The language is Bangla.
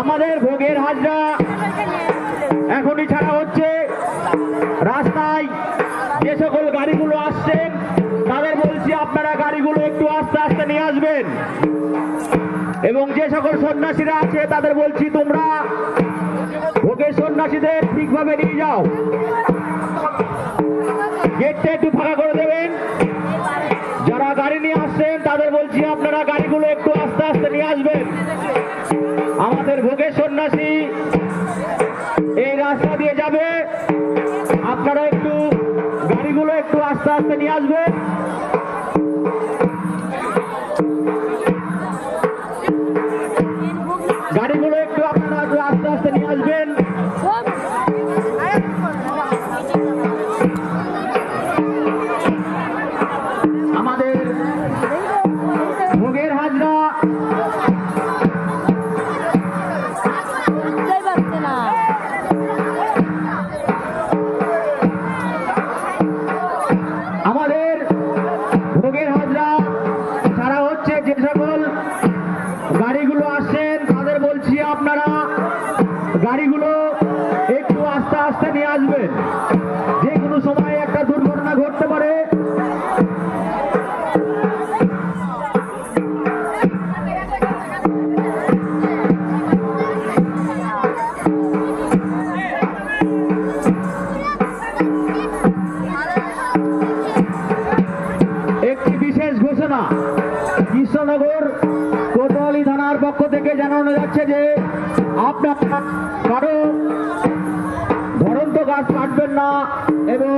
আমাদের ভোগের হাজরা এখনই ছাড়া হচ্ছে। রাস্তায় যে সকল গাড়িগুলো আসছেন তাদের বলছি আপনারা গাড়িগুলো একটু আস্তে আস্তে নিয়ে আসবেন, এবং যে সকল সন্ন্যাসীরা আছে তাদের বলছি তোমরা ভোগের সন্ন্যাসীদের ঠিকভাবে নিয়ে যাও, গেটটা একটু ফাঁকা করে দেবেন। যারা গাড়ি নিয়ে আসছেন তাদের বলছি আপনারা গাড়িগুলো একটু আস্তে আস্তে নিয়ে আসবেন। আমাদের ভোগের সন্ন্যাসী এই রাস্তা দিয়ে যাবে, আপনারা একটু গাড়িগুলো একটু আস্তে আস্তে নিয়ে আসবেন। গাড়িগুলো একটু আপনারা একটু আস্তে আস্তে নিয়ে আসবেন। আমাদের ভোগের হাজরা ছাড়া হচ্ছে। যে সকল গাড়িগুলো আসছেন তাদের বলছি আপনারা গাড়িগুলো একটু আস্তে আস্তে নিয়ে আসবেন, যে কোনো সময় একটা দুর্ঘটনা ঘটতে পারে। একটি বিশেষ ঘোষণা কৃষ্ণনগর কোতোয়ালি থানার পক্ষ থেকে জানানো যাচ্ছে যে আপনারা কারো ধরন্ত গাছ কাটবেন না এবং